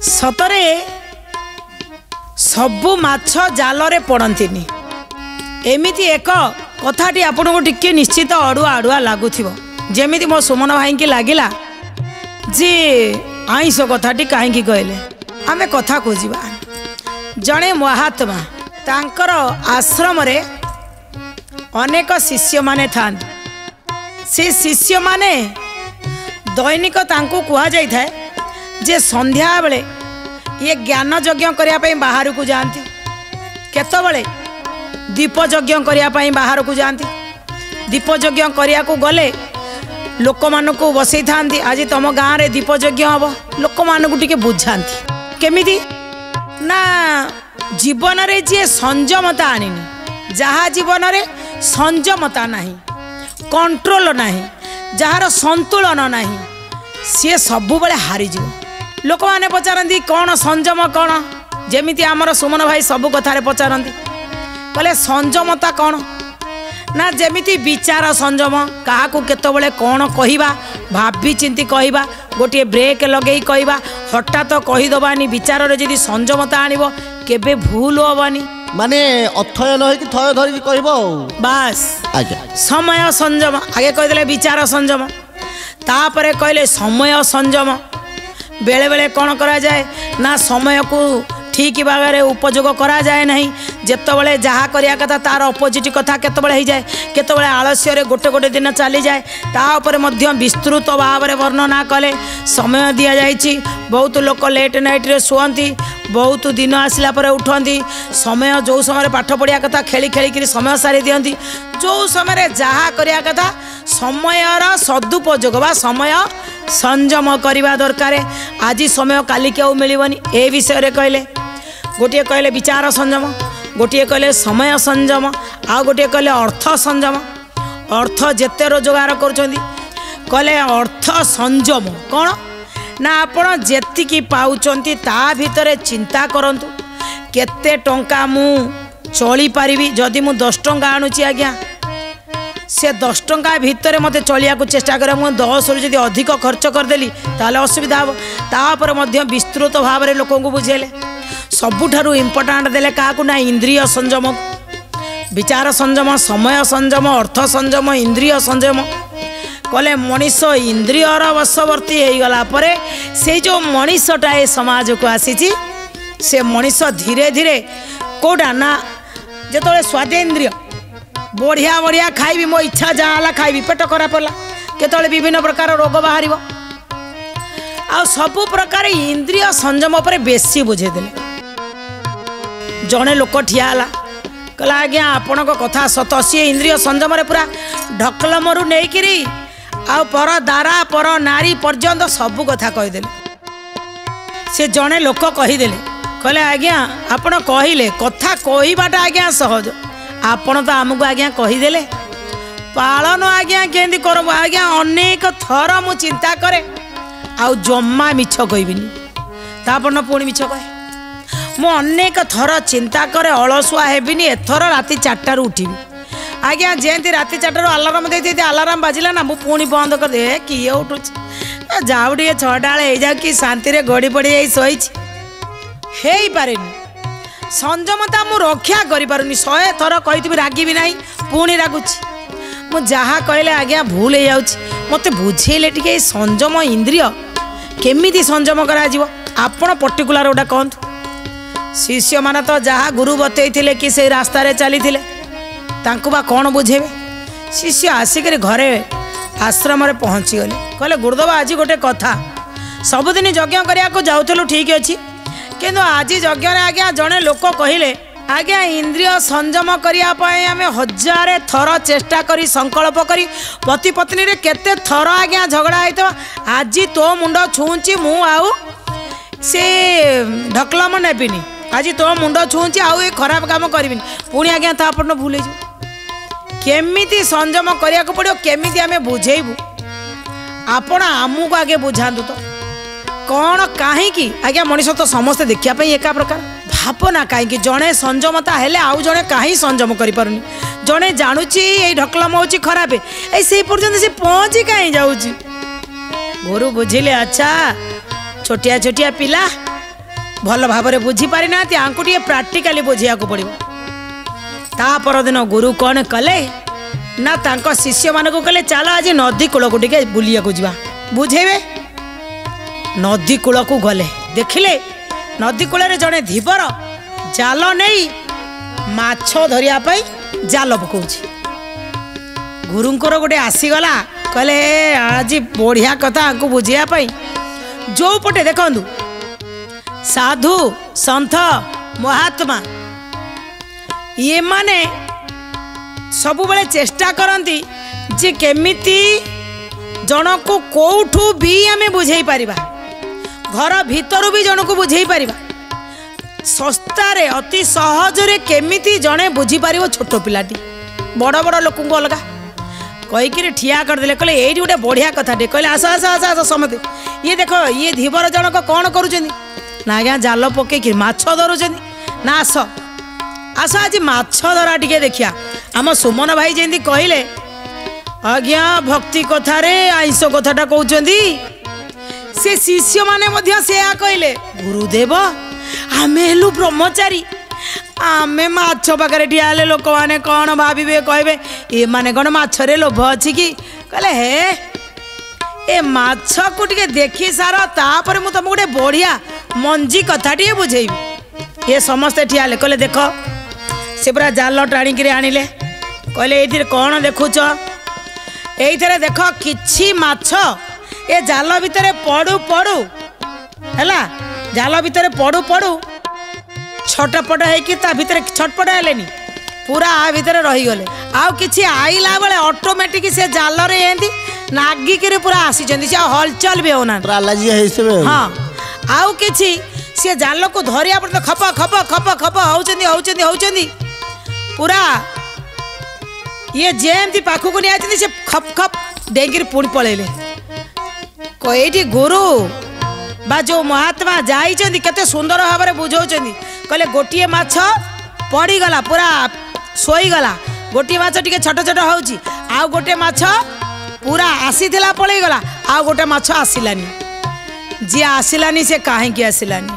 सतरे सबु माछ जालरे पड़ती एमिति एक कथाटी आपन को टिके निश्चित अड़ुआ अड़ुआ लगुव जमी मो सुमन भाई की लगिला जे आईस कथाटी कहीं कहले आमे कथा खोजा जड़े महात्मा तांकर आश्रम रे अनेक शिष्य माने था से शिष्य माने दैनिक तांको कुहा जाई थाए जे संध्या बेले ये ज्ञान यज्ञ करने बाहर को जाती केतबले दीप यज्ञ करने बाहर को जाती दीप यज्ञ करने को गले लोक मान को बसई था आज तुम गाँव में दीप यज्ञ हम लोक मान टे बुझाती केमिति ना जीवन रे जी संयमता आनिनी जहाँ जीवन रे संयमता नहीं कंट्रोल नहीं जार संतुलन नहीं सी सबु बेले हारीज लोक मैंने पचारती कौन संयम कौन जमीती आमर सुमन भाई सबू कथार पचारती कहले संयमता कौन ना जमीती विचार संयम क्या केतबले कौन कहवा भाभी चिंती कहवा गोटे ब्रेक लगे कहवा हठात कहीदबानी विचार जदि संयमता आणव केबे भूल हेबानी माने अथय न कि थय धरिक कहबो बास समय संयम आगे कहले विचार संयम तापरे कहले समय संयम बेले बेले कौन करा जाए ना समय को ठीक भाव में उपयोग करा जाए नहीं जितेबले जहाँ करिया कथा तार अपोजिट कथा केतबले हो जाए केतबले आलस्य गोटे गोटे दिन चली जाए तापर मध्य विस्तृत भाव में वर्णना कले समय दि जाइए बहुत लोक लेट नाइट रे शुअंती बहुत दिन आसला पर उठती समय जो समय पाठ पढ़िया कथा खेली खेलिक समय सारी दिखती जो समय जहाँ करिया कथा समयर सदुपयोग बा समय संयम करवा दरकार आज समय काली के मिलबनी ए विषय कहले गोटे कहले विचार संयम गोटे कहले समय संयम आ गोटे कहले अर्थ संयम अर्थ जेते रोजगार कहले अर्थ संयम कौन ना आपण जेतिकी पाउचंती ता भितरे चिंता करंतु केते टंका मु चली पारिबी जदि मु 10 टंका आणुची आज्ञा से 10 टंका भितर मते चलिया को चेष्टा करे मु 10 रु जदि अधिक खर्च करदेली ताले असुविधा हो तापर मध्य विस्तृत भाव में लोक को बुझेले सबुठारु इम्पोर्टाट देले काकू ना इंद्रिय संयम विचार संयम समय संयम अर्थ संयम इंद्रिय संयम कहले मनीष इंद्रियर वशवर्ती हो गला परे से जो मनीषटा ए समाज को आसी से मनीष धीरे धीरे कोडा ना जो स्वादेन्द्रिय बढ़िया बढ़िया खाइबी मो इच्छा जहाँ खाइबी पेट खराब है केतले विभिन्न प्रकार रोग बाहर आ सबु प्रकार इंद्रिय संयम पर बेसी बुझेदेले जड़े लोक ठियाला कहला आज्ञा आपण कथा सत सी इंद्रिय संयम पूरा ढकलमरु नहीं आ पर दारा पर नारी पर्यंत सबू कथा कहीदेले से जड़े लोक कहीदेले कहले आज्ञा आपण कहले कथा कहवाटा आज्ञा सहज आपण तो आमको आज्ञा कहीदेले पालन आज्ञा केंदी करबो आज्ञा अनेक थर मु चिंता करे आ जम्मा मिछ कहबिनी तापन पुणी मिछ कहे मु अनेक थर चिंता करे अलसुआ हेबिनी एथर राति 4 रु उठिबी आज्ञा जेंती राति 4 रु अलार्म देती अलार्म बाजिला ना मु पुणी बंद कर दे किए उठुची जाऊ टे 6टा बेले जा कि शांति रे गड़ी पड़ी जाई सोईची हेई पारेनी संयमता मु रक्षा करि पारुनी 100 थर कहितबी रागिबी नाही पुणी रागुची मु जहाँ कहले आज्ञा भूल हो जाउची मते बुझेले टिके संयम इंद्रिय केमिति संयम करा जिवो आपण पर्टिकुलर गोटा कहतु शिष्य माने तो जहाँ गुरु बतई कि से रास्ता रे चली तांको बा कौन बुझेबे शिष्य आसिक घरे आश्रम रे पहुँची गले कहले गुरुदेव आज गोटे कथा सबुदिन यज्ञ करिया जाऊलु ठीक अच्छी किंतु आज यज्ञ आज्ञा जड़े लोक कहले आज्ञा इंद्रिय संयम करने आम 1000 थर चेष्टा करी संकल्प करी पति पत्नी रे केते थर आज्ञा झगड़ा होता आज तो मुंड छुँची मु आउ से ढकलम नेबिनी आज तो मुंड छुँची आउ ये खराब काम करी पुणी आज्ञा था अपन भूल केमिति संयम करिया को पड़ो केमिति आमे बुझेबू आपण आमको आगे बुझातु तो कौन कहीं आज्ञा मनीष तो समस्ते देखा एका प्रकार भावना कहीं जड़े संयमता हेले आउ जड़े कहीं संयम करि पारुनी जड़े जानुची ये ढकलम हो खराब है से पर्यंत से पहुँची कहीं जाऊँ गुरु बुझिले अच्छा छोटिया छोटिया पिला भल भाव में बुझी पारि ना आंकु टे प्राक्टिकाली बुझिया को पड़ो। ता परदिन गुरु कौन कले ना तांको शिष्य मान को कले चल आज नदी कूल को टे बुलिया को जा बुझेबे। नदी कूल को गले देखिले नदी कूल जड़े धीवर जाल नहीं माछ धरिया जाल पकाउछि। गुरुंकर गोटे आसीगला कहले आज बढ़िया कथा आंकु बुझिया जो पटे देखु साधु संत महात्मा ये माने सब बेले चेष्टा करती जे केमिति जन को कोठू भी आमे बुझेई पारिबा घर भीतर भी जन को बुझेई पारिबा सस्तारे अति सहजरे केमिति जने बुझी पारिबो। छोट पिलाटी बड़ बड़ लोक को अलगा कहीकि ठिया करदे कहले ये गोटे बढ़िया कथाटे कहले आस आस आस आस समझे ये देख ये धीवर जनक कौन करुँच ना आज्ञा जाल पकईकि माछ धरुଛନ୍ତି ना आस आस आज माछ धरा टिके देखिया। आम सुमन भाई जमी कहले आज्ञा भक्ति कथारे आइंस कथाटा कहते से शिष्य माने मध्य से कहले गुरुदेव आमे हेलु ब्रह्मचारी आमे माछ पाखे ठिया लोक मैंने कौन भावे कहे ये माने कौन माछरे लोभ अच्छी कि कहले हे ए माछ को टिके देखी सार तापर मु तुम गोटे बढ़िया मंजी कथा टे बुझेबी। ये समस्ते ठिया कहले देख से पूरा जाल टाणिक आनिले कहले ये कौन देखुच ये देख किछि माछ ए जाल भितर पड़ू पड़ू है जाल भितर पड़ू पड़ू छटपट है भितर छटपट है पूरा आ भितर रहीगले आउ किछि आइला बेले ऑटोमेटिक से जाल रे एंदी नागिक पूरा आसी हलचल भी होना हाँ आउ किछि से जाल को धरिया पड़े खप खप खप खप होउचंदी पूरा ये जेमती पाखु को नहीं से खप खप डेंगिर पुणी पलैले कईटी गुरु बा जो महात्मा जाइछंदी केते सुंदर भाव में बुझाउछंदी कहले गोटिए माछ पड़ीगला पूरा शोईगला गोटे माछ टिके छोट छोट होउची आउ गोटे माछ पूरा आसीथिला पलैगला आउ गोटे माछ आसिलानी जी आसिलानी से काहे की आसिलानी।